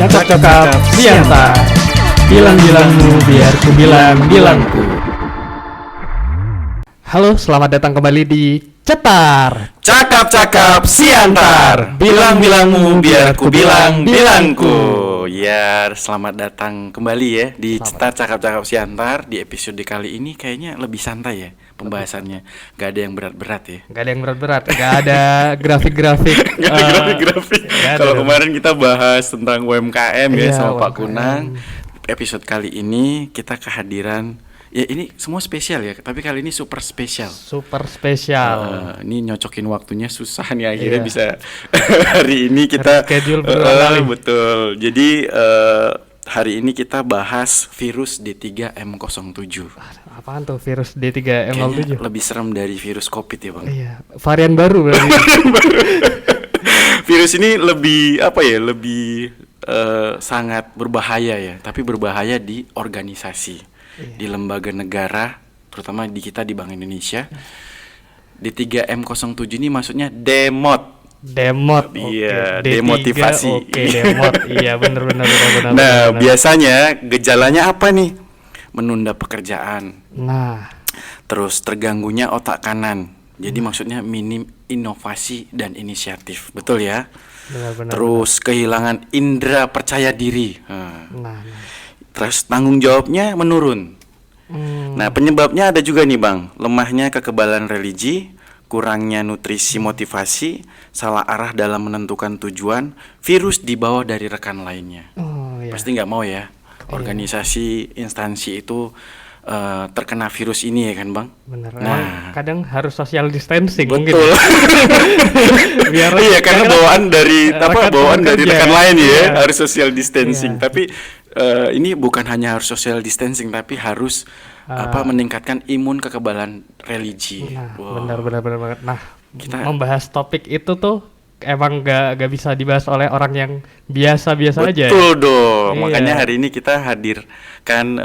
Cakap-cakap siantar. Bilang-bilangmu biar ku bilang-bilangku. Halo, selamat datang kembali di Cetar. Cakap-cakap siantar. Bilang-bilangmu biar ku bilang-bilangku. Ya, selamat datang kembali ya di Cetar Cakap-cakap siantar. Di episode kali ini kayaknya lebih santai ya pembahasannya. Gak ada yang berat-berat ya. Gak ada yang berat-berat, gak ada grafik-grafik. Gak ada grafik-grafik. Kalau kemarin kita bahas tentang UMKM ya sama Pak Kunang. Episode kali ini kita kehadiran, ya ini semua spesial ya, tapi kali ini super spesial. Super spesial. Ini nyocokin waktunya susah nih akhirnya bisa hari ini kita schedule berulang kali. Betul. Jadi hari ini kita bahas virus D3M07. Apaan tuh virus D3M07? Kayaknya lebih serem dari virus COVID ya Bang. Iya, varian baru berarti. Virus ini lebih apa ya? Lebih sangat berbahaya ya, tapi berbahaya di organisasi, di lembaga negara, terutama di kita di Bank Indonesia. D3M07 ini maksudnya demot. Iya, D3, demotivasi. Demot. Iya, benar. Nah, biasanya gejalanya apa nih? Menunda pekerjaan. Nah, terus terganggunya otak kanan. Jadi maksudnya minim inovasi dan inisiatif. Betul ya? benar. Terus kehilangan indera percaya diri. Nah. Terus tanggung jawabnya menurun. Nah, penyebabnya ada juga nih Bang. Lemahnya kekebalan religi, kurangnya nutrisi motivasi, salah arah dalam menentukan tujuan, virus dibawa dari rekan lainnya. Pasti nggak mau ya organisasi, instansi itu terkena virus ini ya kan Bang? Bener. Nah, kadang harus social distancing. betul. Mungkin. Biar iya, karena bawaan dari rekan lain ya, Iya. harus social distancing. Iya. Tapi ini bukan hanya harus social distancing, tapi harus meningkatkan imun kekebalan religi. Nah, Wow. benar banget. Nah, Kita membahas topik itu tuh emang gak bisa dibahas oleh orang yang biasa-biasa aja. betul dong. Iya. Makanya hari ini kita hadirkan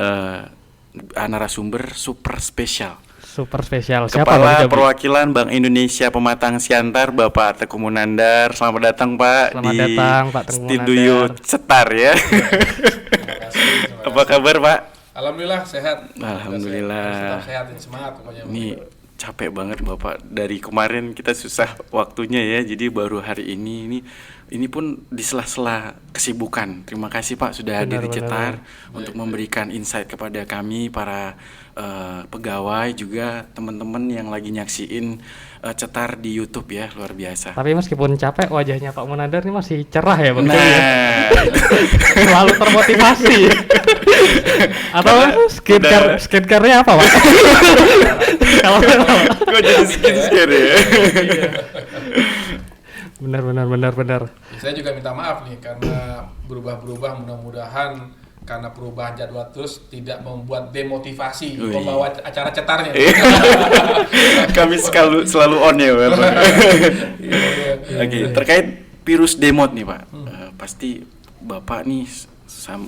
narasumber super spesial. Super spesial. Siapa Kepala Bang? Perwakilan Bank Indonesia Pematang Siantar, Bapak Teguh Munandar. Selamat datang Pak Selamat di datang, Pak Teguh studio Munandar. Cetar ya. Apa kabar Pak? Alhamdulillah sehat. Alhamdulillah. Tetap sehat dan semangat pokoknya. Ini capek banget Bapak. Dari kemarin kita susah waktunya ya. Jadi baru hari ini pun di sela-sela kesibukan. Terima kasih Pak sudah hadir di Cetar untuk memberikan insight kepada kami para pegawai juga teman-teman yang lagi nyaksiin Cetar di YouTube ya, luar biasa. Tapi meskipun capek, wajahnya Pak Munandar ini masih cerah ya Bang? Nah, Selalu termotivasi. Atau skincare-nya apa Pak? Kalau kok jadi skincare ya? Benar. Saya juga minta maaf nih karena berubah-berubah, mudah-mudahan karena perubahan jadwal terus tidak membuat demotivasi pembawa acara cetarnya. Kami selalu on ya Bapak. Oke, terkait virus demot nih Pak. Pasti Bapak nih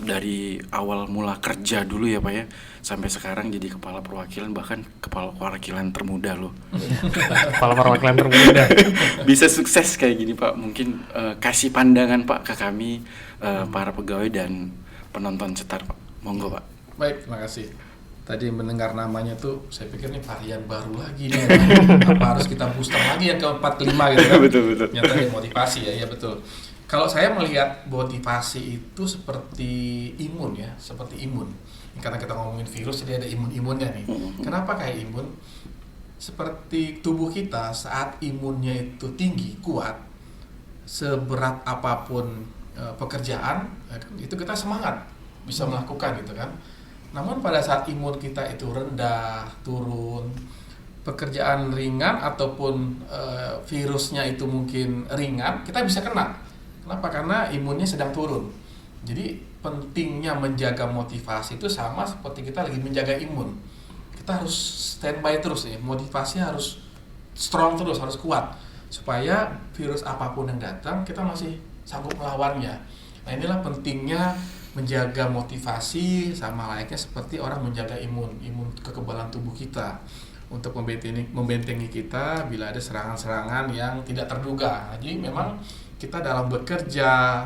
dari awal mula kerja dulu ya Pak ya, sampai sekarang jadi kepala perwakilan, bahkan kepala perwakilan termuda loh. Kepala perwakilan termuda. Bisa sukses kayak gini Pak, mungkin kasih pandangan Pak ke kami para pegawai dan penonton Cetar Pak. Monggo Pak. Baik, terima kasih. Tadi mendengar namanya tuh saya pikir nih varian baru lagi nih. Apa harus kita booster lagi yang ke-45 gitu kan? Betul. Ternyata motivasi ya betul. Kalau saya melihat motivasi itu seperti imun ya, seperti imun. Karena kita ngomongin virus, jadi ada imun-imunnya nih. Kenapa kayak imun? Seperti tubuh kita saat imunnya itu tinggi, kuat, seberat apapun pekerjaan, itu kita semangat bisa melakukan gitu kan. Namun pada saat imun kita itu rendah, turun, pekerjaan ringan ataupun virusnya itu mungkin ringan, kita bisa kena. Kenapa? Karena imunnya sedang turun. Jadi pentingnya menjaga motivasi itu sama seperti kita lagi menjaga imun. Kita harus standby terus ya, motivasi harus strong terus, harus kuat supaya virus apapun yang datang kita masih sanggup melawannya. Nah inilah pentingnya menjaga motivasi sama layaknya seperti orang menjaga imun kekebalan tubuh kita untuk membentengi kita bila ada serangan-serangan yang tidak terduga. Jadi memang kita dalam bekerja,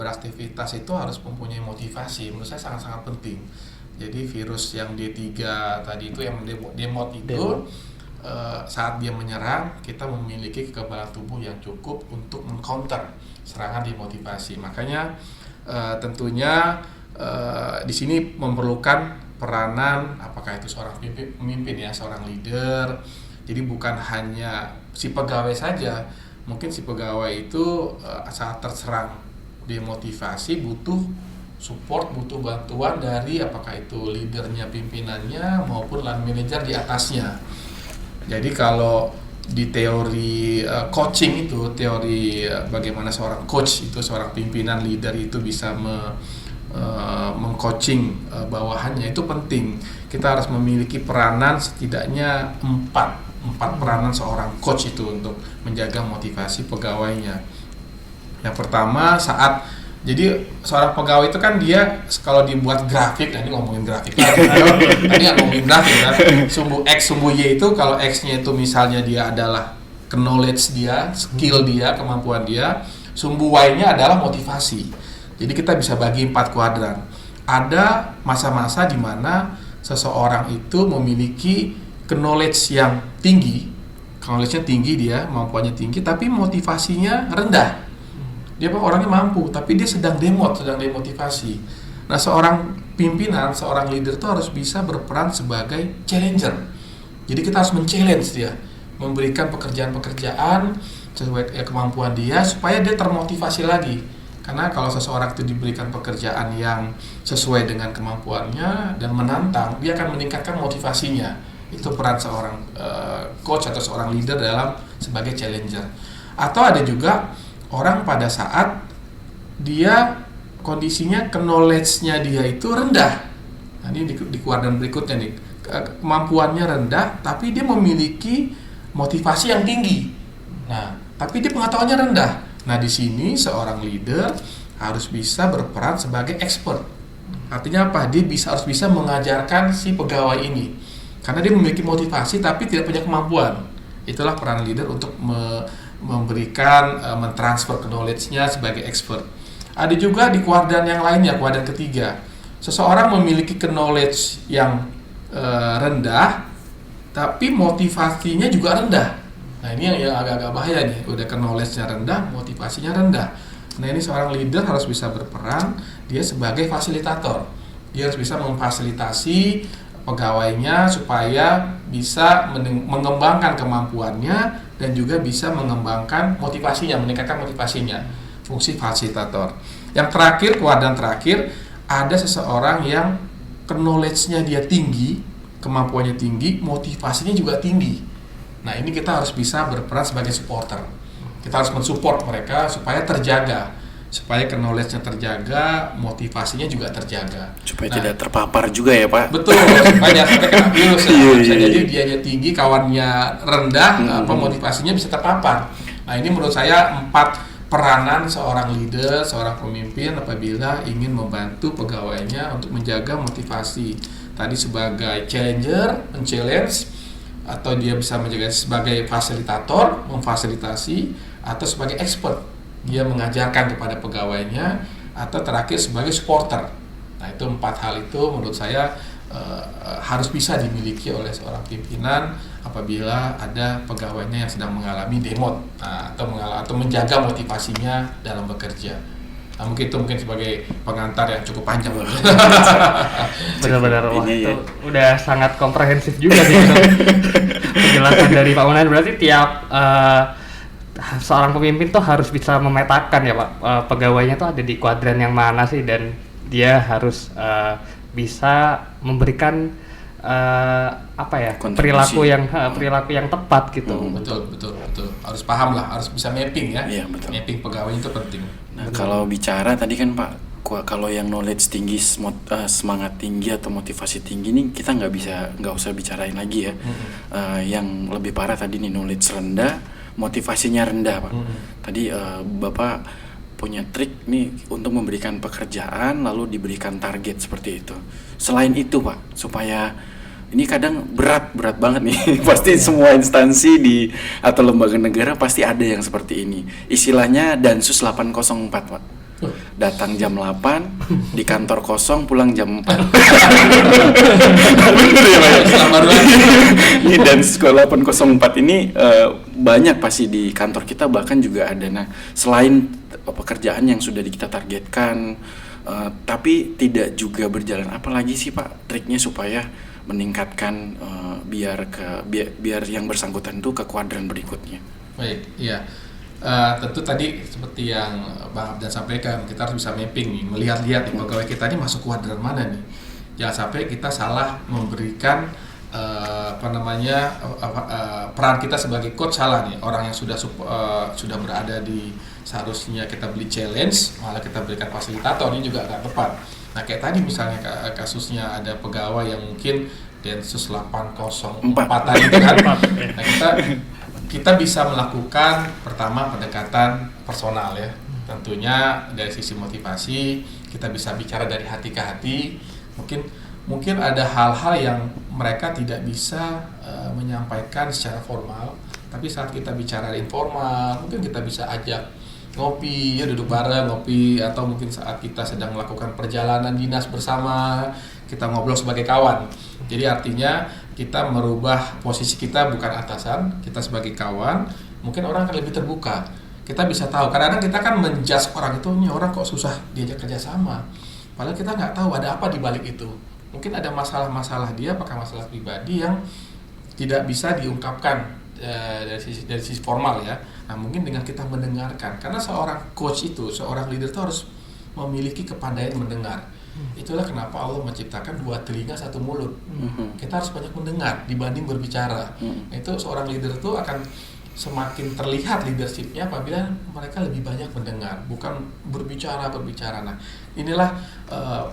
beraktivitas itu harus mempunyai motivasi. Menurut saya sangat-sangat penting. Jadi virus yang D3 tadi itu, yang demot itu, saat dia menyerang, kita memiliki kekebalan tubuh yang cukup untuk mengcounter serangan demotivasi. Makanya tentunya di sini memerlukan peranan, apakah itu seorang pemimpin ya, seorang leader. Jadi bukan hanya si pegawai saja. Mungkin si pegawai itu saat terserang demotivasi butuh support, butuh bantuan dari apakah itu leadernya, pimpinannya, maupun line manager di atasnya. Jadi kalau di teori coaching itu, teori bagaimana seorang coach itu, seorang pimpinan leader itu bisa mengcoaching bawahannya, itu penting. Kita harus memiliki peranan setidaknya 4 peranan seorang coach itu untuk menjaga motivasi pegawainya. Yang pertama, jadi seorang pegawai itu kan dia kalau dibuat grafik, ini ngomongin grafik tadi nggak ngomongin grafik kan, sumbu X, sumbu Y itu, kalau X-nya itu misalnya dia adalah knowledge dia, skill dia, kemampuan dia, sumbu Y-nya adalah motivasi. Jadi kita bisa bagi 4 kuadran. Ada masa-masa di mana seseorang itu memiliki knowledge yang tinggi, knowledge-nya tinggi, dia kemampuannya tinggi, tapi motivasinya rendah. Dia orangnya mampu, tapi dia sedang demotivasi. Nah, seorang pimpinan, seorang leader itu harus bisa berperan sebagai challenger. Jadi kita harus men-challenge dia, memberikan pekerjaan-pekerjaan sesuai kemampuan dia supaya dia termotivasi lagi. Karena kalau seseorang itu diberikan pekerjaan yang sesuai dengan kemampuannya dan menantang, dia akan meningkatkan motivasinya. Itu peran seorang coach atau seorang leader dalam sebagai challenger. Atau ada juga orang pada saat dia kondisinya, knowledge-nya dia itu rendah. Nah, ini di kuadran berikutnya nih, kemampuannya rendah, tapi dia memiliki motivasi yang tinggi. Nah, tapi dia pengetahuannya rendah. Nah, di sini seorang leader harus bisa berperan sebagai expert. Artinya apa? Dia harus bisa mengajarkan si pegawai ini. Karena dia memiliki motivasi tapi tidak punya kemampuan. Itulah peran leader untuk memberikan, mentransfer knowledge-nya sebagai expert. Ada juga di kuadran yang lainnya, kuadran ketiga. Seseorang memiliki knowledge yang rendah, tapi motivasinya juga rendah. Nah, ini yang agak-agak bahaya nih. Udah knowledge-nya rendah, motivasinya rendah. Nah, ini seorang leader harus bisa berperan, dia sebagai fasilitator. Dia harus bisa memfasilitasi pegawainya supaya bisa mengembangkan kemampuannya dan juga bisa mengembangkan motivasinya, meningkatkan motivasinya. Fungsi fasilitator. Yang terakhir, kuadran terakhir, ada seseorang yang knowledge-nya dia tinggi, kemampuannya tinggi, motivasinya juga tinggi. Nah, ini kita harus bisa berperan sebagai supporter. Kita harus mensupport mereka supaya terjaga, supaya knowledge-nya terjaga, motivasinya juga terjaga. Supaya tidak terpapar juga ya, Pak. Betul, supaya jangan sampai kena virus. Bisa jadi dianya tinggi, kawannya rendah, motivasinya bisa terpapar. Nah, ini menurut saya 4 peranan seorang leader, seorang pemimpin apabila ingin membantu pegawainya untuk menjaga motivasi. Tadi sebagai challenger, men-challenge, atau dia bisa menjaga sebagai fasilitator, memfasilitasi, atau sebagai expert, dia mengajarkan kepada pegawainya, atau terakhir sebagai supporter. Nah, itu 4 hal itu menurut saya harus bisa dimiliki oleh seorang pimpinan apabila ada pegawainya yang sedang mengalami demot, atau menjaga motivasinya dalam bekerja. Nah, mungkin sebagai pengantar yang cukup panjang. Benar-benar, wah itu udah sangat komprehensif juga sih itu. Penjelasan dari Pak Unayan. Berarti tiap seorang pemimpin tuh harus bisa memetakan ya Pak, pegawainya tuh ada di kuadran yang mana sih, dan dia harus bisa memberikan perilaku yang tepat gitu. Betul. Harus paham lah, harus bisa mapping ya. Iya, betul. Mapping pegawai itu penting. Nah, kalau bicara tadi kan Pak, kalau yang knowledge tinggi, semangat tinggi atau motivasi tinggi nih kita nggak usah bicarain lagi ya. Yang lebih parah tadi nih knowledge rendah, motivasinya rendah Pak. Tadi Bapak punya trik nih untuk memberikan pekerjaan lalu diberikan target seperti itu. Selain itu Pak, supaya ini kadang berat banget nih. Pasti semua instansi atau lembaga negara pasti ada yang seperti ini. Istilahnya Densus 804 Pak. Datang jam 8, di kantor kosong, pulang jam 4. Bener ya Pak? Ini dan sekolah 804 ini banyak pasti di kantor kita, bahkan juga ada. Nah, selain pekerjaan yang sudah kita targetkan, tapi tidak juga berjalan, apalagi sih Pak triknya supaya meningkatkan biar yang bersangkutan itu ke kuadran berikutnya? Baik, iya. Tentu tadi seperti yang Bang Abdan sampaikan, kita harus bisa mapping nih, melihat-lihat nih pegawai kita ini masuk kuadran mana nih. Jangan sampai kita salah memberikan peran kita sebagai coach salah nih. Orang yang sudah berada di seharusnya kita beli challenge, malah kita berikan fasilitator, ini juga agak tepat. Nah kayak tadi misalnya kasusnya ada pegawai yang mungkin Densus 804 tadi kan. Nah kita bisa melakukan pertama pendekatan personal ya. Tentunya dari sisi motivasi kita bisa bicara dari hati ke hati. Mungkin ada hal-hal yang mereka tidak bisa menyampaikan secara formal, tapi saat kita bicara informal, mungkin kita bisa ajak ngopi, ya duduk bareng ngopi, atau mungkin saat kita sedang melakukan perjalanan dinas bersama, kita ngobrol sebagai kawan. Jadi artinya kita merubah posisi kita, bukan atasan, kita sebagai kawan, mungkin orang akan lebih terbuka. Kita bisa tahu, kadang-kadang kita kan menjudge orang itu, ini orang kok susah diajak kerjasama. Padahal kita nggak tahu ada apa di balik itu. Mungkin ada masalah-masalah dia, apakah masalah pribadi yang tidak bisa diungkapkan dari sisi formal ya. Nah mungkin dengan kita mendengarkan, karena seorang coach itu, seorang leader itu harus memiliki kepandaian mendengar. Itulah kenapa Allah menciptakan 2 telinga 1 mulut. Kita harus banyak mendengar dibanding berbicara. Itu seorang leader itu akan semakin terlihat leadershipnya apabila mereka lebih banyak mendengar, bukan berbicara. Nah inilah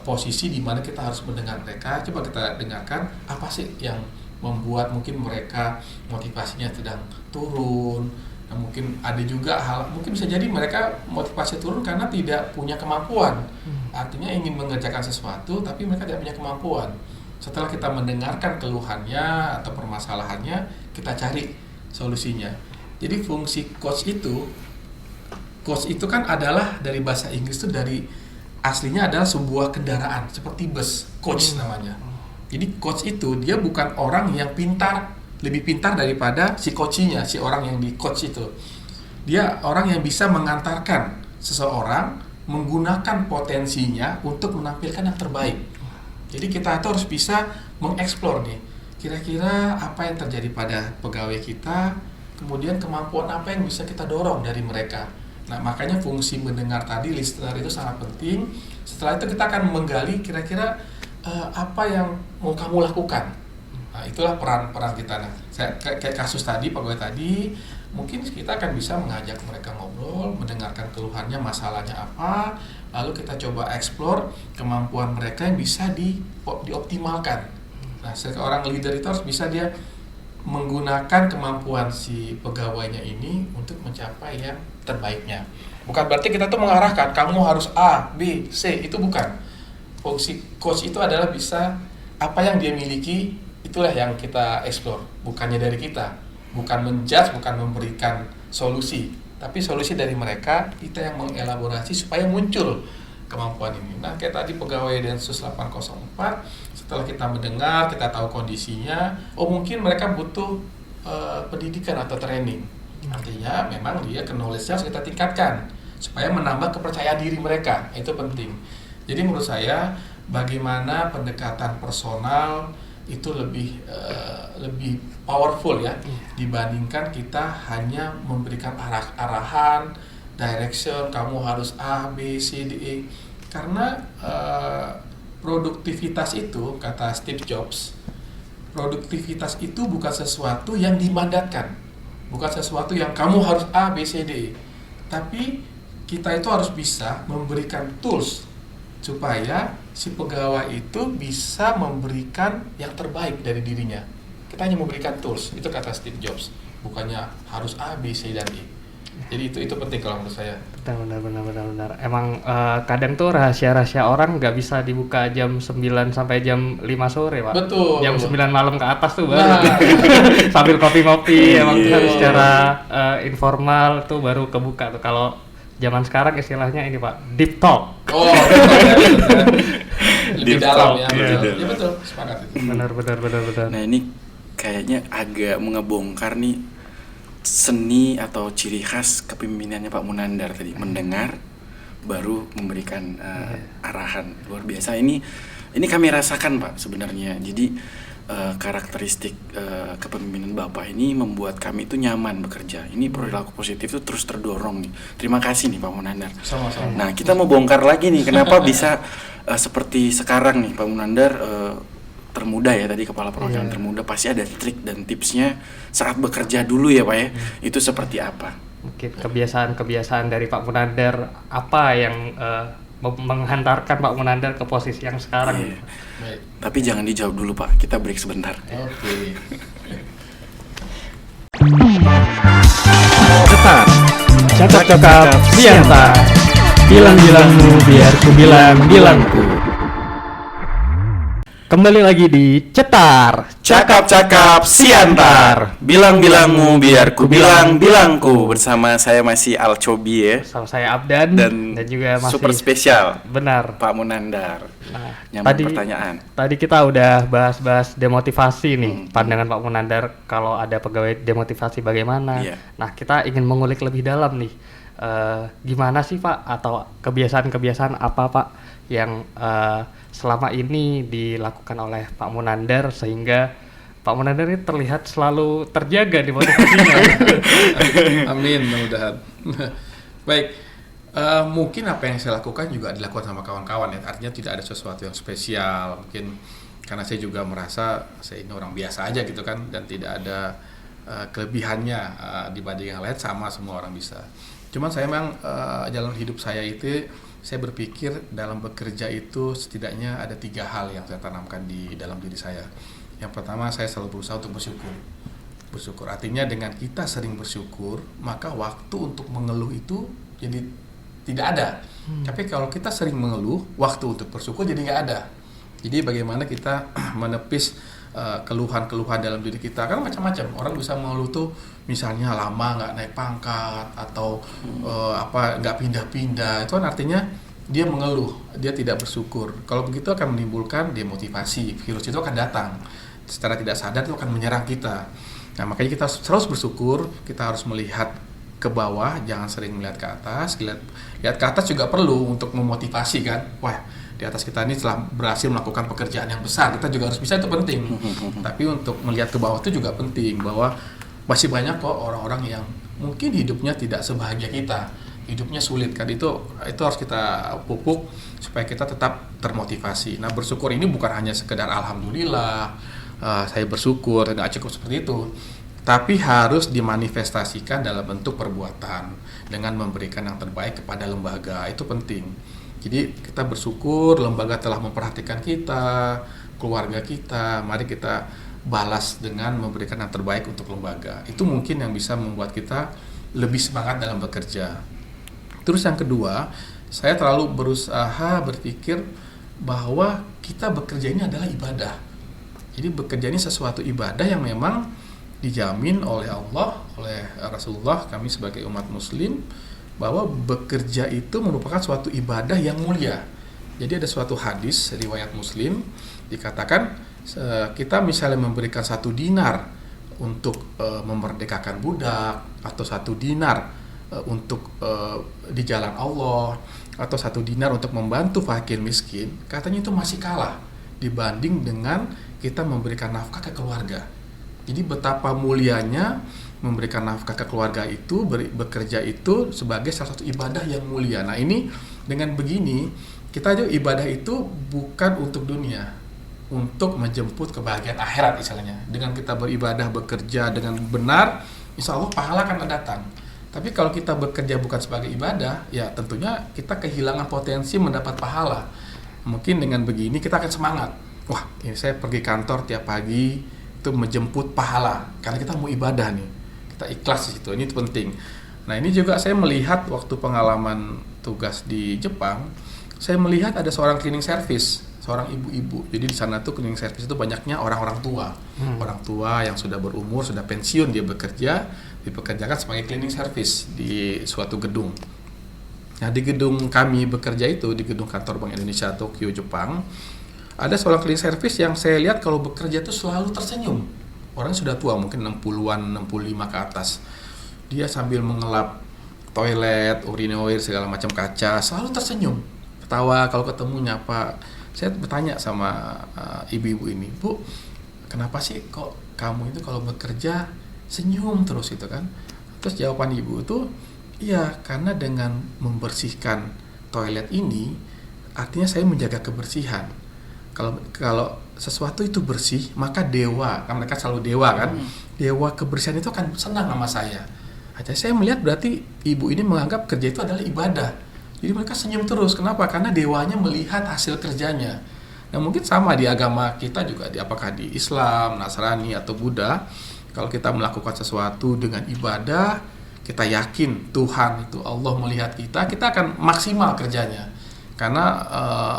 posisi di mana kita harus mendengar mereka. Coba kita dengarkan apa sih yang membuat mungkin mereka motivasinya sedang turun. Nah, mungkin ada juga mungkin bisa jadi mereka motivasi turun karena tidak punya kemampuan. Artinya ingin mengerjakan sesuatu tapi mereka tidak punya kemampuan. Setelah kita mendengarkan keluhannya atau permasalahannya, kita cari solusinya. Jadi fungsi coach itu kan adalah dari bahasa Inggris itu dari aslinya adalah sebuah kendaraan seperti bus, coach namanya. Jadi coach itu dia bukan orang yang lebih pintar daripada si coachnya, si orang yang di coach itu. Dia orang yang bisa mengantarkan seseorang menggunakan potensinya untuk menampilkan yang terbaik. Jadi kita itu harus bisa mengeksplor nih, kira-kira apa yang terjadi pada pegawai kita, kemudian kemampuan apa yang bisa kita dorong dari mereka. Nah makanya fungsi mendengar tadi, listener itu sangat penting. Setelah itu kita akan menggali kira-kira apa yang mau kamu lakukan. Nah itulah peran kita. Nah kayak kasus tadi, pegawai tadi, mungkin kita akan bisa mengajak mereka ngobrol, mendengarkan keluhannya, masalahnya apa, lalu kita coba eksplor kemampuan mereka yang bisa dioptimalkan. Nah seorang leader itu harus bisa dia menggunakan kemampuan si pegawainya ini untuk mencapai yang terbaiknya. Bukan berarti kita tuh mengarahkan kamu harus A, B, C, itu bukan. Fungsi coach itu adalah bisa apa yang dia miliki, itulah yang kita explore, bukannya dari kita. Bukan menjudge, bukan memberikan solusi, tapi solusi dari mereka, kita yang mengelaborasi supaya muncul kemampuan ini. Nah kayak tadi pegawai Densus 804, setelah kita mendengar, kita tahu kondisinya, mungkin mereka butuh pendidikan atau training. Artinya memang dia knowledge-nya harus kita tingkatkan supaya menambah kepercayaan diri mereka, itu penting. Jadi menurut saya bagaimana pendekatan personal itu lebih powerful ya dibandingkan kita hanya memberikan arahan, direction, kamu harus A, B, C, D, E. Karena produktivitas itu, kata Steve Jobs, produktivitas itu bukan sesuatu yang dimandatkan, bukan sesuatu yang kamu harus A, B, C, D, E. Tapi kita itu harus bisa memberikan tools supaya si pegawai itu bisa memberikan yang terbaik dari dirinya. Kita hanya memberikan tools, itu kata Steve Jobs, bukannya harus A, B, C, dan E. Jadi itu penting kalau menurut saya. Benar. Emang kadang tuh rahasia-rahasia orang nggak bisa dibuka jam 9 sampai jam 5 sore, Pak. Betul. Jam 9 malam ke atas tuh baru sambil kopi-ngopi emang harus secara informal tuh baru kebuka tuh. Kalau zaman sekarang istilahnya ini Pak, deep talk. Oh, lebih Deep dalam talk, ya, iya, betul. iya. Ya betul, sepakat itu. Benar. Nah ini kayaknya agak mengebongkar nih seni atau ciri khas kepemimpinannya Pak Munandar tadi, mendengar baru memberikan arahan. Luar biasa. Ini kami rasakan Pak sebenarnya. Jadi karakteristik kepemimpinan Bapak ini membuat kami itu nyaman bekerja. Ini perilaku positif itu terus terdorong nih. Terima kasih nih Pak Munandar. Sama-sama. Nah kita mau bongkar lagi nih kenapa bisa seperti sekarang nih Pak Munandar termuda ya, tadi kepala perwakilan Iya. termuda, pasti ada trik dan tipsnya saat bekerja dulu ya Pak ya. Itu seperti apa? Mungkin kebiasaan dari Pak Munandar apa yang menghantarkan Pak Munandar ke posisi yang sekarang. Iya. Baik. Tapi jangan dijawab dulu Pak, kita break sebentar. Oke. Cetar, cakap-cakap, siantar. Bilang-bilangmu biar ku bilang-bilangku. Kembali lagi di Cetar, Cakap-cakap siantar, bilang-bilangmu biar ku bilang-bilangku. Bersama saya masih Alcobi ya, sama saya Abdan dan juga masih super spesial benar. Pak Munandar. Nah, Nyambung pertanyaan. Tadi kita udah bahas demotivasi nih, pandangan Pak Munandar kalau ada pegawai demotivasi bagaimana. Iya. Nah, kita ingin mengulik lebih dalam nih, gimana sih Pak, atau kebiasaan-kebiasaan apa Pak yang selama ini dilakukan oleh Pak Munandar sehingga Pak Munandar ini terlihat selalu terjaga di motivasinya. Amin, mudah-mudahan. Baik, mungkin apa yang saya lakukan juga dilakukan sama kawan-kawan ya. Artinya tidak ada sesuatu yang spesial. Mungkin karena saya juga merasa saya ini orang biasa aja gitu kan, dan tidak ada kelebihannya dibanding yang lain, sama semua orang bisa. Cuman saya memang jalan hidup saya itu, saya berpikir dalam bekerja itu setidaknya ada 3 hal yang saya tanamkan di dalam diri saya. Yang pertama, saya selalu berusaha untuk bersyukur. Bersyukur artinya dengan kita sering bersyukur, maka waktu untuk mengeluh itu jadi tidak ada. Tapi kalau kita sering mengeluh, waktu untuk bersyukur jadi nggak ada. Jadi bagaimana kita menepis keluhan-keluhan dalam diri kita, kan macam-macam. Orang bisa mengeluh tuh misalnya lama nggak naik pangkat atau nggak pindah-pindah, itu kan artinya dia mengeluh, dia tidak bersyukur. Kalau begitu akan menimbulkan demotivasi, virus itu akan datang secara tidak sadar, itu akan menyerang kita. Nah makanya kita terus bersyukur, kita harus melihat ke bawah, jangan sering melihat ke atas. Lihat ke atas juga perlu untuk memotivasi kan, wah di atas kita ini telah berhasil melakukan pekerjaan yang besar, kita juga harus bisa, itu penting. Tapi untuk melihat ke bawah itu juga penting, bahwa masih banyak kok orang-orang yang mungkin hidupnya tidak sebahagia kita, hidupnya sulit kan, itu harus kita pupuk supaya kita tetap termotivasi. Nah bersyukur ini bukan hanya sekedar alhamdulillah, saya bersyukur, tidak cukup seperti itu, tapi harus dimanifestasikan dalam bentuk perbuatan dengan memberikan yang terbaik kepada lembaga, itu penting. Jadi kita bersyukur lembaga telah memperhatikan kita, keluarga kita, mari kita balas dengan memberikan yang terbaik untuk lembaga. Itu mungkin yang bisa membuat kita lebih semangat dalam bekerja. Terus yang kedua, saya terlalu berusaha berpikir bahwa kita bekerja ini adalah ibadah. Jadi bekerja ini sesuatu ibadah yang memang dijamin oleh Allah, oleh Rasulullah, kami sebagai umat muslim, bahwa bekerja itu merupakan suatu ibadah yang mulia. Jadi ada suatu hadis riwayat Muslim dikatakan, kita misalnya memberikan 1 dinar untuk memerdekakan budak, atau 1 dinar untuk di jalan Allah, atau 1 dinar untuk membantu fakir miskin, katanya itu masih kalah dibanding dengan kita memberikan nafkah ke keluarga. Jadi betapa mulianya memberikan nafkah ke keluarga itu, bekerja itu sebagai salah satu ibadah yang mulia. Nah ini dengan begini, kita juga ibadah itu bukan untuk dunia, untuk menjemput kebahagiaan akhirat istilahnya. Dengan kita beribadah, bekerja dengan benar, insya Allah pahala akan datang. Tapi kalau kita bekerja bukan sebagai ibadah, ya tentunya kita kehilangan potensi mendapat pahala. Mungkin dengan begini kita akan semangat. Wah, ini saya pergi kantor tiap pagi itu menjemput pahala, karena kita mau ibadah nih. Kita ikhlas di situ, ini penting. Nah ini juga saya melihat waktu pengalaman tugas di Jepang, saya melihat ada seorang cleaning service, seorang ibu-ibu. Jadi di sana tuh cleaning service itu banyaknya orang-orang tua, orang tua yang sudah berumur, sudah pensiun, dia bekerja, dipekerjakan sebagai cleaning service di suatu gedung. Nah, di gedung kami bekerja itu, di gedung kantor Bank Indonesia Tokyo, Jepang, ada seorang cleaning service yang saya lihat kalau bekerja itu selalu tersenyum. Orang sudah tua, mungkin 60-an, 65 ke atas. Dia sambil mengelap toilet, urinoir, segala macam kaca, selalu tersenyum. Ketawa, kalau ketemu nyapa. Saya bertanya sama ibu-ibu ini, Bu, kenapa sih kok kamu itu kalau bekerja senyum terus itu kan? Terus jawaban ibu itu, iya, karena dengan membersihkan toilet ini, artinya saya menjaga kebersihan. Kalau sesuatu itu bersih, maka dewa, kan mereka selalu dewa kan, dewa kebersihan itu akan senang sama saya. Jadi saya melihat berarti ibu ini menganggap kerja itu adalah ibadah. Jadi mereka senyum terus. Kenapa? Karena dewanya melihat hasil kerjanya. Nah, mungkin sama di agama kita juga, apakah di Islam, Nasrani atau Buddha, kalau kita melakukan sesuatu dengan ibadah, kita yakin Tuhan itu, Allah melihat kita akan maksimal kerjanya. Karena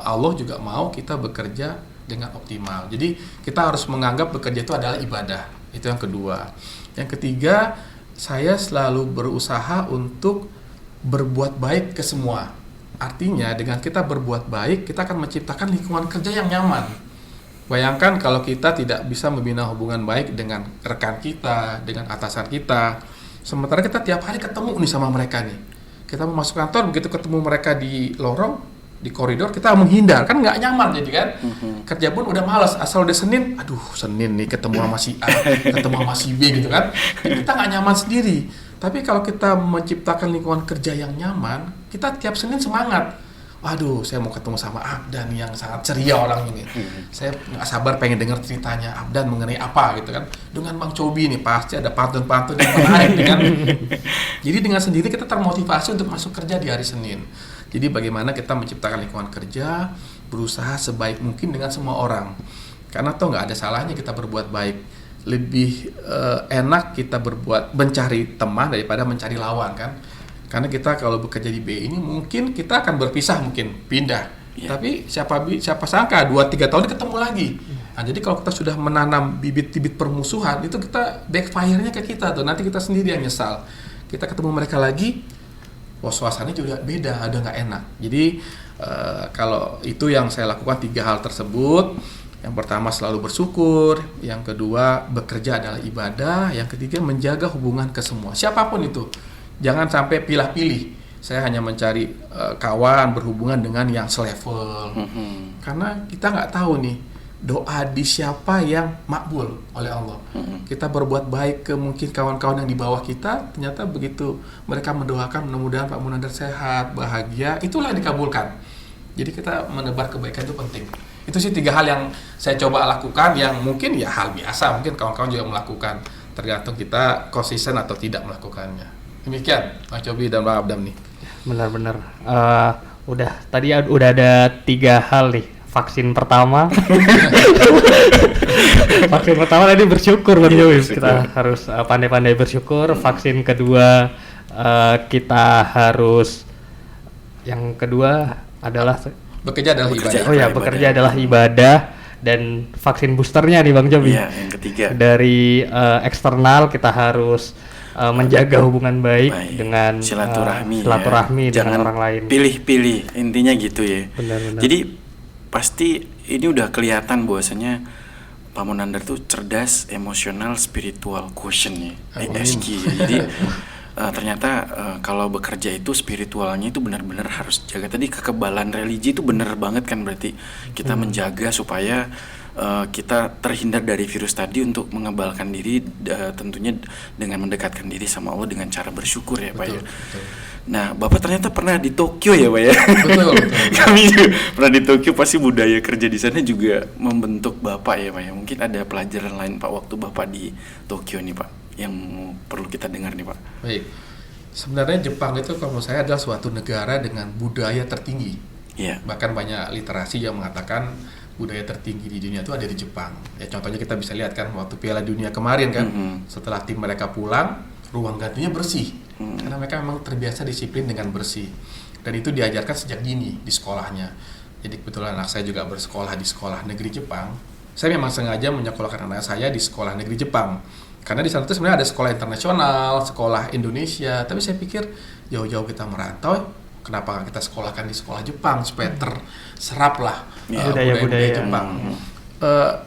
Allah juga mau kita bekerja dengan optimal. Jadi kita harus menganggap bekerja itu adalah ibadah. Itu yang kedua. Yang ketiga, saya selalu berusaha untuk berbuat baik ke semua. Artinya dengan kita berbuat baik, kita akan menciptakan lingkungan kerja yang nyaman. Bayangkan kalau kita tidak bisa membina hubungan baik dengan rekan kita, dengan atasan kita, sementara kita tiap hari ketemu nih sama mereka nih. Kita mau masuk kantor, begitu ketemu mereka di lorong, di koridor, kita menghindar, kan nggak nyaman jadi kan. Kerja pun udah malas, asal udah Senin, aduh Senin nih ketemu sama si A, ketemu sama si B gitu kan. Jadi kita nggak nyaman sendiri. Tapi kalau kita menciptakan lingkungan kerja yang nyaman, kita tiap Senin semangat. Waduh, saya mau ketemu sama Abdan yang sangat ceria orang ini. Saya nggak sabar pengen dengar ceritanya Abdan mengenai apa gitu kan. Dengan Bang Cobi nih pasti ada pantun-pantun yang menarik kan. Jadi dengan sendiri kita termotivasi untuk masuk kerja di hari Senin. Jadi bagaimana kita menciptakan lingkungan kerja, berusaha sebaik mungkin dengan semua orang. Karena toh nggak ada salahnya kita berbuat baik. Lebih enak kita mencari teman daripada mencari lawan kan. Karena kita kalau bekerja di BI ini mungkin kita akan berpisah, mungkin pindah. Tapi siapa sangka 2-3 tahun ketemu lagi. Nah, jadi kalau kita sudah menanam bibit-bibit permusuhan, itu kita backfire-nya ke kita tuh. Nanti kita sendiri yang nyesal. Kita ketemu mereka lagi, suasananya juga beda, ada nggak enak. Jadi kalau itu yang saya lakukan 3 hal tersebut. Yang pertama selalu bersyukur, yang kedua bekerja adalah ibadah, yang ketiga menjaga hubungan ke semua, siapapun itu. Jangan sampai pilih-pilih. Saya hanya mencari kawan berhubungan dengan yang selevel. Karena kita nggak tahu nih doa di siapa yang makbul oleh Allah. Kita berbuat baik ke mungkin kawan-kawan yang di bawah kita, ternyata begitu mereka mendoakan mudah-mudahan Pak Munandar sehat, bahagia, itulah yang dikabulkan. Jadi kita menebar kebaikan itu penting. Itu sih 3 hal yang saya coba lakukan, yang mungkin ya hal biasa, mungkin kawan-kawan juga melakukan. Tergantung kita konsisten atau tidak melakukannya. Demikian, Mas Cobi dan Bang Abdam nih. Benar-benar. Tadi udah ada 3 hal nih. Vaksin pertama. Vaksin pertama tadi bersyukur Bang Cobi. Kita harus pandai-pandai bersyukur. Vaksin kedua kita harus, yang kedua adalah bekerja adalah ibadah. Oh ya, bekerja adalah ibadah. Dan vaksin boosternya nih Bang Cobi. Iya, yang ketiga. Dari eksternal kita harus menjaga hubungan baik dengan silaturahmi dengan orang lain. Pilih-pilih, intinya gitu ya. Benar-benar. Jadi pasti ini udah kelihatan bahwasanya Pak Munandar tuh cerdas, emosional, spiritual quotient-nya, ESG. Jadi ternyata kalau bekerja itu spiritualnya itu benar-benar harus jaga. Tadi kekebalan religi itu benar banget kan, berarti kita menjaga supaya kita terhindar dari virus tadi untuk mengebalkan diri, tentunya dengan mendekatkan diri sama Allah dengan cara bersyukur ya Pak ya. Betul. Nah, Bapak ternyata pernah di Tokyo ya Pak ya. Betul. Kami juga pernah di Tokyo, pasti budaya kerja di sana juga membentuk Bapak ya Pak ya. Mungkin ada pelajaran lain Pak waktu Bapak di Tokyo nih Pak yang perlu kita dengar nih Pak. Baik. Sebenarnya Jepang itu kalau menurut saya adalah suatu negara dengan budaya tertinggi. Iya. Bahkan banyak literasi yang mengatakan budaya tertinggi di dunia itu ada di Jepang. Ya contohnya kita bisa lihat kan waktu Piala Dunia kemarin kan, setelah tim mereka pulang, ruang gantinya bersih. Karena mereka memang terbiasa disiplin dengan bersih. Dan itu diajarkan sejak dini di sekolahnya. Jadi kebetulan anak saya juga bersekolah di sekolah negeri Jepang. Saya memang sengaja menyekolahkan anak saya di sekolah negeri Jepang. Karena di sana itu sebenarnya ada sekolah internasional, sekolah Indonesia. Tapi saya pikir jauh-jauh kita merantau, kenapa kita sekolahkan di sekolah Jepang supaya terserap lah budaya-budaya Jepang.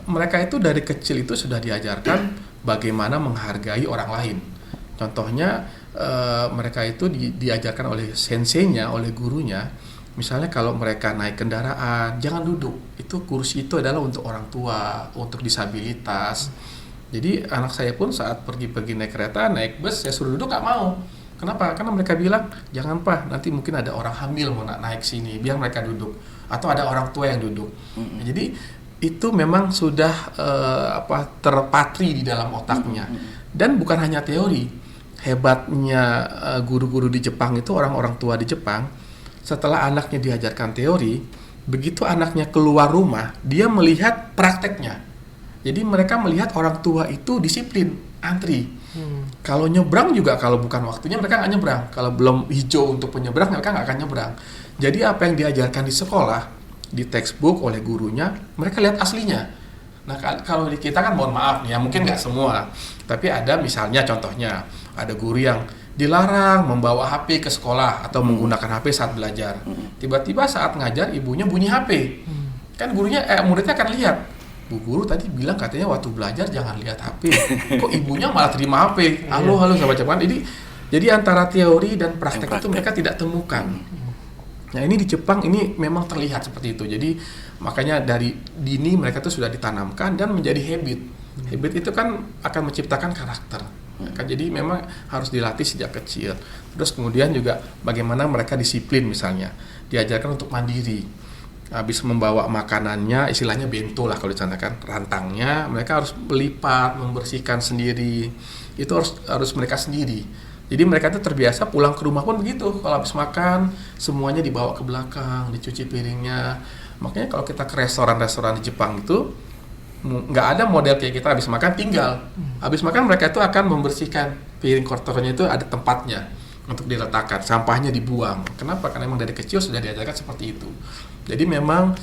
Mereka itu dari kecil itu sudah diajarkan bagaimana menghargai orang lain. Contohnya mereka itu diajarkan oleh senseinya, oleh gurunya. Misalnya kalau mereka naik kendaraan, jangan duduk. Itu kursi itu adalah untuk orang tua, untuk disabilitas. Jadi anak saya pun saat pergi-pergi naik kereta, naik bus, saya suruh duduk nggak mau. Kenapa? Karena mereka bilang, jangan Pak, nanti mungkin ada orang hamil mau naik sini, biar mereka duduk. Atau ada orang tua yang duduk. Jadi itu memang sudah terpatri di dalam otaknya. Dan bukan hanya teori. Hebatnya guru-guru di Jepang itu, orang-orang tua di Jepang, setelah anaknya diajarkan teori, begitu anaknya keluar rumah, dia melihat prakteknya. Jadi mereka melihat orang tua itu disiplin, antri. Kalau nyebrang juga, kalau bukan waktunya mereka nggak nyebrang. Kalau belum hijau untuk penyeberang, mereka nggak akan nyebrang. Jadi apa yang diajarkan di sekolah, di textbook oleh gurunya, mereka lihat aslinya. Nah kalau di kita kan mohon maaf nih, ya mungkin nggak semua. Tapi ada misalnya contohnya, ada guru yang dilarang membawa HP ke sekolah atau menggunakan HP saat belajar. Tiba-tiba saat ngajar ibunya bunyi HP. Kan muridnya akan lihat. Bu guru tadi bilang katanya waktu belajar jangan lihat HP. Kok ibunya malah terima HP? Halo sahabat Jepang. Jadi antara teori dan praktek itu mereka tidak temukan. Nah ini di Jepang ini memang terlihat seperti itu. Jadi makanya dari dini mereka itu sudah ditanamkan dan menjadi habit. Habit itu kan akan menciptakan karakter. Jadi memang harus dilatih sejak kecil. Terus kemudian juga bagaimana mereka disiplin misalnya. Diajarkan untuk mandiri. Habis membawa makanannya, istilahnya bento lah kalau di sana kan, rantangnya mereka harus melipat, membersihkan sendiri. Itu harus mereka sendiri. Jadi mereka itu terbiasa pulang ke rumah pun begitu. Kalau habis makan, semuanya dibawa ke belakang, dicuci piringnya. Makanya kalau kita ke restoran-restoran di Jepang itu, nggak ada model kayak kita habis makan tinggal. Habis makan mereka itu akan membersihkan piring kotornya, itu ada tempatnya untuk diletakkan, sampahnya dibuang. Kenapa? Karena memang dari kecil sudah diajarkan seperti itu. Jadi memang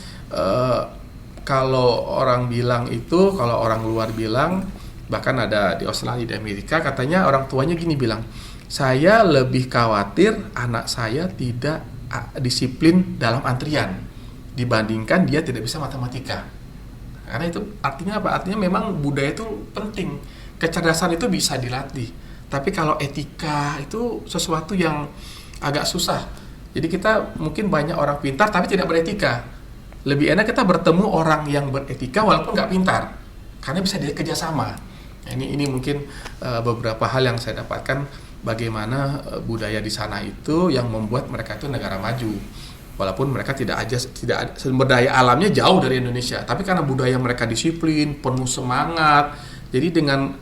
kalau orang bilang itu, kalau orang luar bilang, bahkan ada di Australia, di Amerika, katanya orang tuanya gini bilang, saya lebih khawatir anak saya tidak disiplin dalam antrian dibandingkan dia tidak bisa matematika. Karena itu artinya apa? Artinya memang budaya itu penting. Kecerdasan itu bisa dilatih. Tapi kalau etika itu sesuatu yang agak susah. Jadi kita mungkin banyak orang pintar tapi tidak beretika. Lebih enak kita bertemu orang yang beretika walaupun nggak pintar. Karena bisa dia kerjasama. Nah, ini mungkin beberapa hal yang saya dapatkan bagaimana budaya di sana itu yang membuat mereka itu negara maju. Walaupun mereka tidak sumber daya alamnya jauh dari Indonesia, tapi karena budaya mereka disiplin, penuh semangat, jadi dengan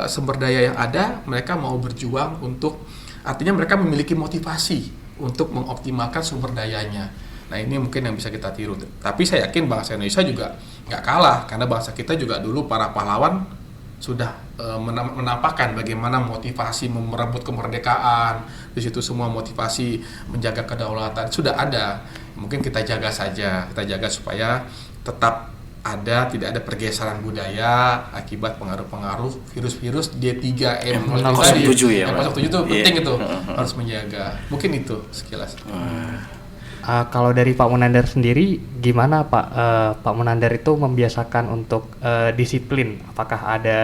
sumber daya yang ada, mereka mau berjuang untuk, artinya mereka memiliki motivasi untuk mengoptimalkan sumber dayanya. Nah ini mungkin yang bisa kita tiru. Tapi saya yakin bangsa Indonesia juga nggak kalah, karena bangsa kita juga dulu para pahlawan sudah menampakkan bagaimana motivasi merebut kemerdekaan. Di situ semua motivasi menjaga kedaulatan sudah ada. Mungkin kita jaga saja, kita jaga supaya tetap ada, tidak ada pergeseran budaya akibat pengaruh-pengaruh virus-virus D3M. Yang 07 ya, Yang 07 itu penting itu, harus menjaga. Mungkin itu sekilas. Kalau dari Pak Munandar sendiri, gimana Pak? Pak Munandar itu membiasakan untuk disiplin. Apakah ada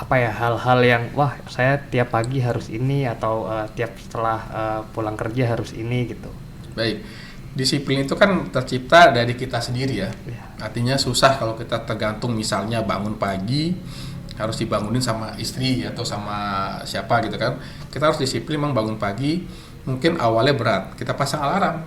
hal-hal yang wah saya tiap pagi harus ini atau tiap setelah pulang kerja harus ini gitu? Baik, disiplin itu kan tercipta dari kita sendiri ya. Artinya susah kalau kita tergantung misalnya bangun pagi harus dibangunin sama istri atau sama siapa gitu kan. Kita harus disiplin memang bangun pagi. Mungkin awalnya berat, kita pasang alarm,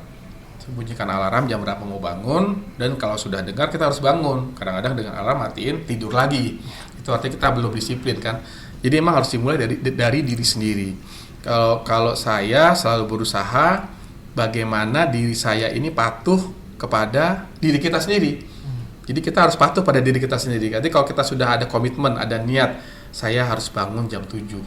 bunyikan alarm jam berapa mau bangun, dan kalau sudah dengar kita harus bangun. Kadang-kadang dengan alarm matiin tidur lagi, itu artinya kita belum disiplin kan. Jadi emang harus dimulai dari diri sendiri. Kalau saya selalu berusaha bagaimana diri saya ini patuh kepada diri kita sendiri. Jadi kita harus patuh pada diri kita sendiri. Jadi kalau kita sudah ada komitmen, ada niat, saya harus bangun jam 7.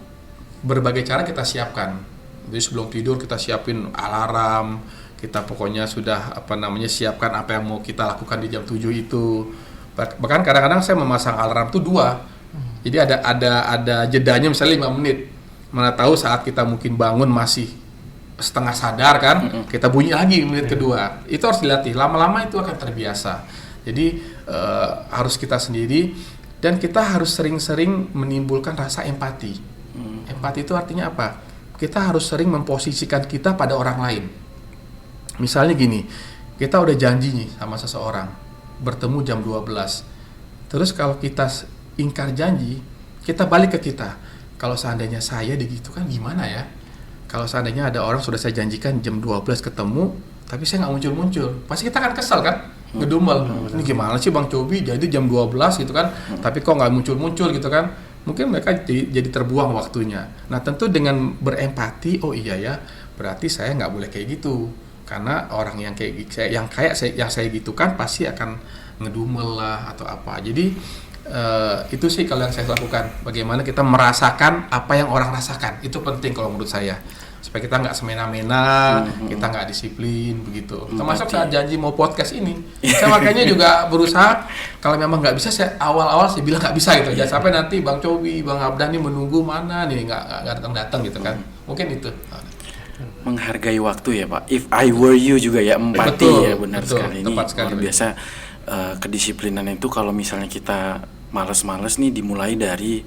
Berbagai cara kita siapkan. Jadi sebelum tidur kita siapin alarm, kita pokoknya sudah siapkan apa yang mau kita lakukan di jam 7 itu. Bahkan kadang-kadang saya memasang alarm itu 2. Jadi ada jedanya misalnya 5 menit. Mana tahu saat kita mungkin bangun masih setengah sadar kan, kita bunyi lagi menit kedua. Itu harus dilatih. Lama-lama itu akan terbiasa. Jadi harus kita sendiri, dan kita harus sering-sering menimbulkan rasa empati. Empati itu artinya apa? Kita harus sering memposisikan kita pada orang lain. Misalnya gini, kita udah janji nih sama seseorang, bertemu jam 12. Terus kalau kita ingkar janji, kita balik ke kita. Kalau seandainya saya digitukan gimana ya? Kalau seandainya ada orang sudah saya janjikan jam 12 ketemu, tapi saya nggak muncul-muncul, pasti kita kan kesel kan? Ngedumel. Ini gimana sih Bang Cobi, jadi jam 12 gitu kan, tapi kok nggak muncul-muncul gitu kan? Mungkin mereka jadi terbuang waktunya. Nah tentu dengan berempati, oh iya ya, berarti saya nggak boleh kayak gitu. Karena orang yang yang saya gitu kan pasti akan ngedumel lah atau apa. Jadi itu sih kalau yang saya lakukan. Bagaimana kita merasakan apa yang orang rasakan, itu penting kalau menurut saya. Supaya kita nggak semena-mena, kita nggak disiplin begitu. Termasuk saat janji mau podcast ini, saya makanya juga berusaha kalau memang nggak bisa, saya awal-awal saya bilang nggak bisa gitu. Jangan sampai nanti Bang Cobi, Bang Abdan nih menunggu mana nih nggak datang gitu kan. Mungkin itu. Menghargai waktu ya Pak. If I were you juga ya, empati. Betul, ya benar sekali. Ini luar biasa. Kedisiplinan itu kalau misalnya kita males-males nih, dimulai dari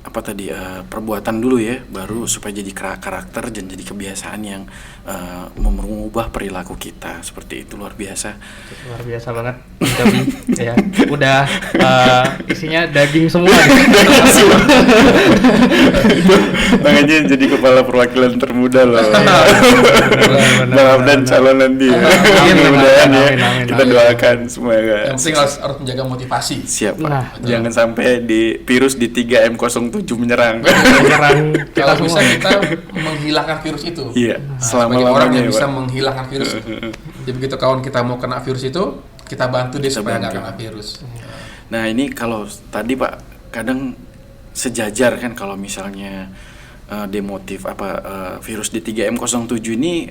apa tadi, perbuatan dulu ya, baru supaya jadi karakter dan jadi kebiasaan yang mengubah perilaku kita. Seperti itu, luar biasa. Luar biasa banget, Cobi. Ya, udah isinya daging semua. Makanya jadi kepala perwakilan termuda loh. Bang Abdan calon nanti. Mudah-mudahan ya. Kita doakan semoga. Yang penting harus menjaga motivasi. Siap Pak. Nah, jangan sampai di virus di 3M07 menyerang. Kalau bisa kita menghilangkan virus itu. Iya. Sebagai orang yang bisa menghilangkan virus itu. Jadi begitu kawan kita mau kena virus itu, kita bantu dia supaya nggak kena virus. Nah ini kalau tadi Pak, kadang sejajar kan kalau misalnya demotif virus di 3M07 ini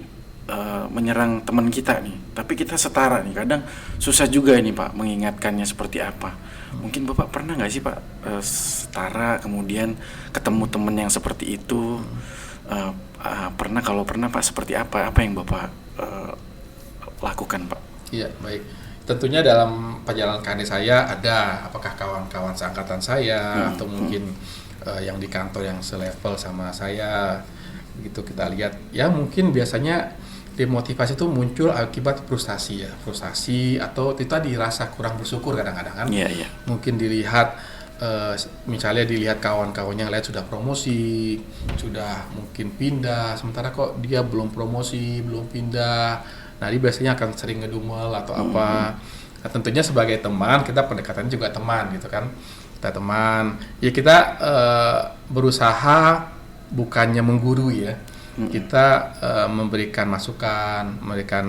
menyerang teman kita nih, tapi kita setara nih, kadang susah juga ini Pak mengingatkannya seperti apa. Mungkin Bapak pernah nggak sih Pak setara kemudian ketemu teman yang seperti itu? Pernah, kalau pernah Pak seperti apa yang Bapak lakukan Pak? Iya, baik. Tentunya dalam perjalanan karir saya ada apakah kawan-kawan seangkatan saya atau mungkin yang di kantor yang selevel sama saya, begitu kita lihat ya, mungkin biasanya demotivasi itu muncul akibat frustasi atau itu tadi rasa kurang bersyukur kadang-kadang kan. Mungkin dilihat misalnya dilihat kawan-kawan yang lain sudah promosi, sudah mungkin pindah, sementara kok dia belum promosi, belum pindah. Nah, dia biasanya akan sering ngedumel atau apa. Nah, tentunya sebagai teman, kita pendekatannya juga teman gitu kan. Kita teman, ya kita berusaha bukannya menggurui ya. Kita memberikan masukan, memberikan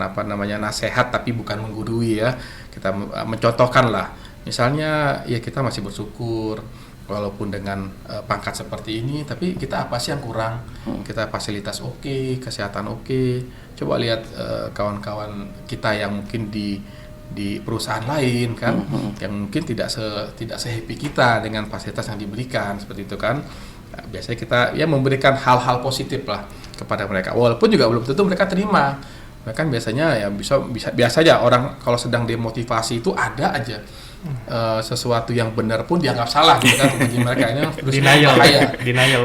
nasihat, tapi bukan menggurui ya. Kita mencontohkan lah. Misalnya ya kita masih bersyukur walaupun dengan pangkat seperti ini, tapi kita apa sih yang kurang? Kita fasilitas oke, kesehatan oke. Coba lihat kawan-kawan kita yang mungkin di perusahaan lain kan, yang mungkin tidak se-happy kita dengan fasilitas yang diberikan seperti itu kan. Nah, biasanya kita ya memberikan hal-hal positif lah kepada mereka, walaupun juga belum tentu mereka terima. Mereka kan biasanya ya biasa aja orang kalau sedang demotivasi itu ada aja sesuatu yang benar pun dianggap salah gitu kan. Bagi mereka ini virus ini bahaya. Denial.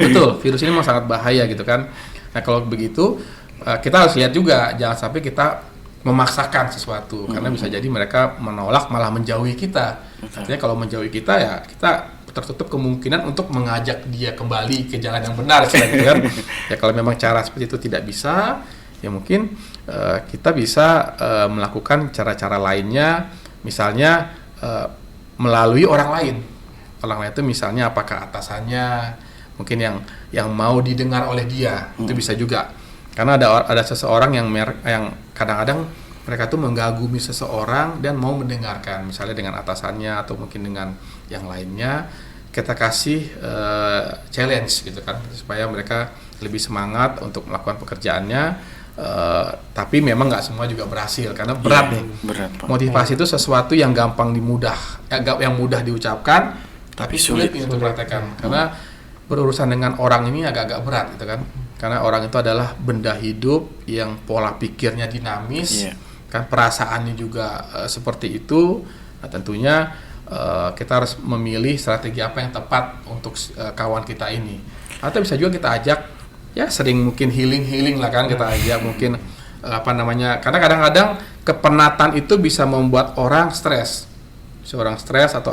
Betul, virus ini memang sangat bahaya gitu kan. Nah kalau begitu kita harus lihat juga, jangan sampai kita memaksakan sesuatu, karena bisa jadi mereka menolak malah menjauhi kita. Artinya kalau menjauhi kita ya kita tertutup kemungkinan untuk mengajak dia kembali ke jalan yang benar gitu kan. Ya kalau memang cara seperti itu tidak bisa, ya mungkin kita bisa melakukan cara-cara lainnya, misalnya melalui orang lain. Orang lain itu misalnya apakah atasannya, mungkin yang mau didengar oleh dia, itu bisa juga. Karena ada seseorang yang kadang-kadang mereka tuh mengagumi seseorang dan mau mendengarkan, misalnya dengan atasannya atau mungkin dengan yang lainnya. Kita kasih challenge gitu kan, supaya mereka lebih semangat untuk melakukan pekerjaannya. Tapi memang nggak semua juga berhasil karena berat nih. Berat, Pak. Motivasi itu sesuatu yang yang mudah diucapkan, tapi sulit untuk dipraktekkan. Karena berurusan dengan orang ini agak-agak berat gitu kan. Karena orang itu adalah benda hidup yang pola pikirnya dinamis, kan perasaannya juga seperti itu. Nah, tentunya kita harus memilih strategi apa yang tepat untuk kawan kita ini. Atau bisa juga kita ajak, ya sering mungkin healing lah kan, kita ajak mungkin karena kadang-kadang kepenatan itu bisa membuat orang stres, atau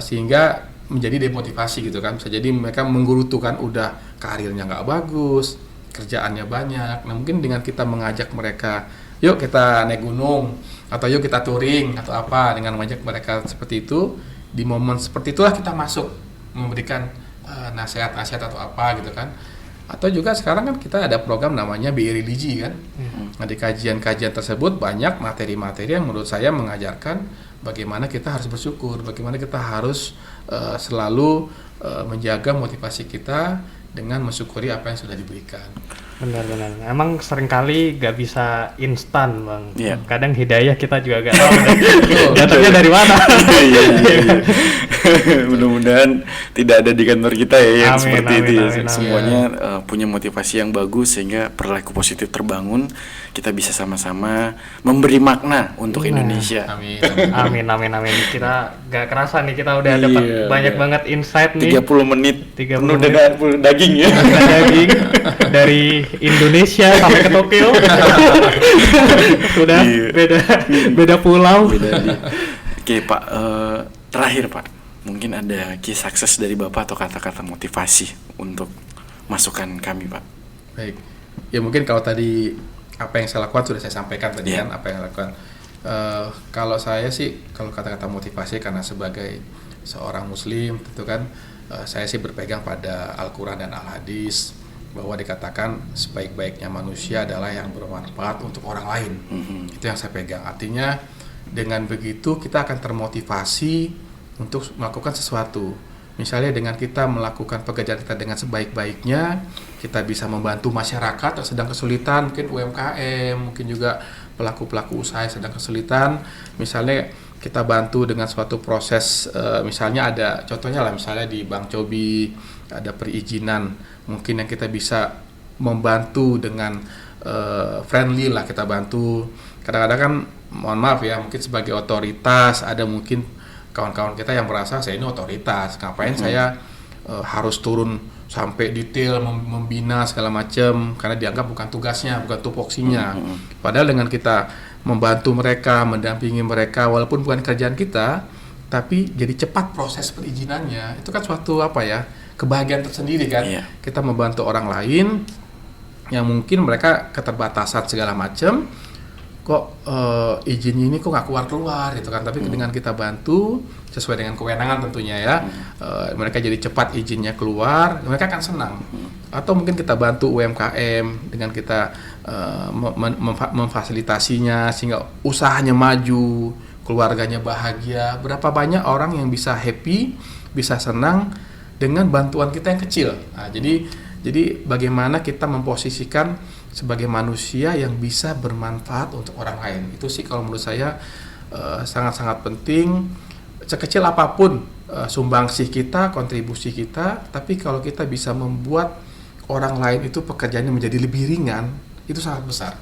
sehingga menjadi demotivasi gitu kan. Bisa jadi mereka menggerutu kan, udah karirnya nggak bagus, kerjaannya banyak. Nah mungkin dengan kita mengajak mereka, yuk kita naik gunung, atau yuk kita touring, atau dengan mengajak mereka seperti itu, di momen seperti itulah kita masuk memberikan nasihat-nasihat atau gitu kan. Atau juga sekarang kan kita ada program namanya BI Religi kan. Nah di kajian-kajian tersebut banyak materi-materi yang menurut saya mengajarkan bagaimana kita harus bersyukur, bagaimana kita harus selalu menjaga motivasi kita dengan mensyukuri apa yang sudah diberikan. Benar-benar. Emang seringkali gak bisa instan, Bang. Yeah. Kadang hidayah kita juga gak tahu datangnya dari mana. Mudah-mudahan tidak ada di kantor kita ya yang seperti itu. Amin. Semuanya punya motivasi yang bagus sehingga perilaku positif terbangun. Kita bisa sama-sama memberi makna untuk Indonesia. Amin. Amin. Kita gak kerasa nih, kita udah dapat banyak banget insight nih. 30 menit penuh menit. dengan daging ya. Daging dari Indonesia sampai ke Tokyo. Sudah beda pulau. Oke Pak, terakhir Pak, mungkin ada key success dari Bapak atau kata-kata motivasi untuk masukan kami Pak. Baik, ya mungkin kalau tadi apa yang saya lakukan sudah saya sampaikan tadi kan, apa yang saya lakukan. Kalau saya sih, kalau kata-kata motivasi, karena sebagai seorang muslim tentu kan saya sih berpegang pada Al-Quran dan Al-Hadis, bahwa dikatakan sebaik-baiknya manusia adalah yang bermanfaat untuk orang lain. Itu yang saya pegang. Artinya dengan begitu kita akan termotivasi untuk melakukan sesuatu. Misalnya dengan kita melakukan pekerjaan kita dengan sebaik-baiknya, kita bisa membantu masyarakat yang sedang kesulitan, mungkin UMKM, mungkin juga pelaku-pelaku usaha yang sedang kesulitan. Misalnya kita bantu dengan suatu proses, misalnya ada contohnya lah, misalnya di Bank Cobi ada perizinan, mungkin yang kita bisa membantu dengan friendly lah, kita bantu. Kadang-kadang kan mohon maaf ya, mungkin sebagai otoritas ada mungkin kawan-kawan kita yang merasa saya ini otoritas, ngapain saya harus turun sampai detail membina segala macam, karena dianggap bukan tugasnya, bukan tupoksinya. Padahal dengan kita membantu mereka, mendampingi mereka, walaupun bukan kerjaan kita, tapi jadi cepat proses perizinannya, itu kan suatu kebahagiaan tersendiri kan. Kita membantu orang lain yang mungkin mereka keterbatasan segala macam, kok izinnya ini kok nggak keluar gitu kan, tapi dengan kita bantu sesuai dengan kewenangan tentunya ya, mereka jadi cepat izinnya keluar, mereka akan senang. Atau mungkin kita bantu UMKM dengan kita memfasilitasinya sehingga usahanya maju, keluarganya bahagia. Berapa banyak orang yang bisa happy, bisa senang dengan bantuan kita yang kecil. Nah, jadi bagaimana kita memposisikan sebagai manusia yang bisa bermanfaat untuk orang lain. Itu sih kalau menurut saya sangat-sangat penting. Sekecil apapun sumbangsih kita, kontribusi kita, tapi kalau kita bisa membuat orang lain itu pekerjaannya menjadi lebih ringan, itu sangat besar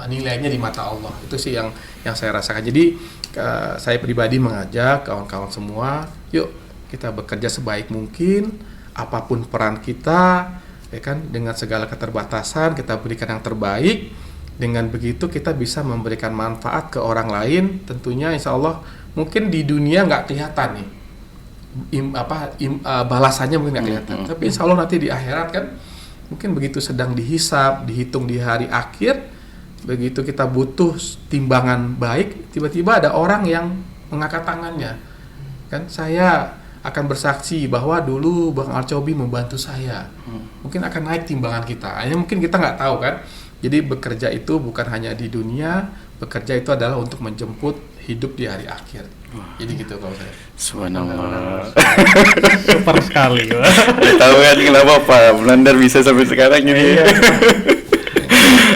nilainya di mata Allah. Itu sih yang saya rasakan. Jadi saya pribadi mengajak kawan-kawan semua, yuk kita bekerja sebaik mungkin, apapun peran kita, ya kan, dengan segala keterbatasan kita berikan yang terbaik. Dengan begitu kita bisa memberikan manfaat ke orang lain. Tentunya insya Allah mungkin di dunia nggak kelihatan nih balasannya, mungkin nggak kelihatan, tapi insya Allah nanti di akhirat kan mungkin begitu sedang dihisab, dihitung di hari akhir, begitu kita butuh timbangan baik, tiba-tiba ada orang yang mengangkat tangannya kan, saya akan bersaksi bahwa dulu Bang Al-Cobi membantu saya, mungkin akan naik timbangan kita. Hanya mungkin kita nggak tahu kan. Jadi bekerja itu bukan hanya di dunia, bekerja itu adalah untuk menjemput hidup di hari akhir. Jadi gitu kalau saya. Subhanallah. Super sekali. Tahu kan kenapa Pak Blunder bisa sampai sekarang ini.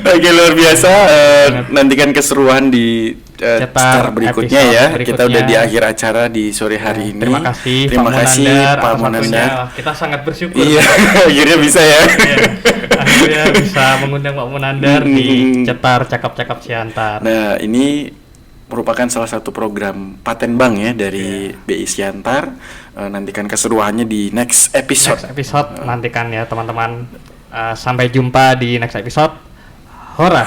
Oke, luar biasa. Nantikan keseruan di cetar berikutnya ya. Kita udah di akhir acara di sore hari ini. Terima kasih Pak Munandar. Kita sangat bersyukur. Iya, akhirnya bisa ya. Akhirnya bisa mengundang Pak Munandar di cetar cakap-cakap Siantar. Nah, ini merupakan salah satu program Paten Bank ya dari BI Siantar. Nantikan keseruannya di next episode. Nantikan ya teman-teman. Sampai jumpa di next episode. Horas.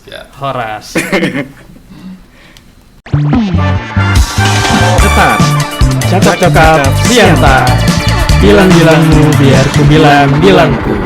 Ya. Horas. Cetar, cakap-cakap Siantar. Bilang-bilangmu biar ku bilang-bilangku.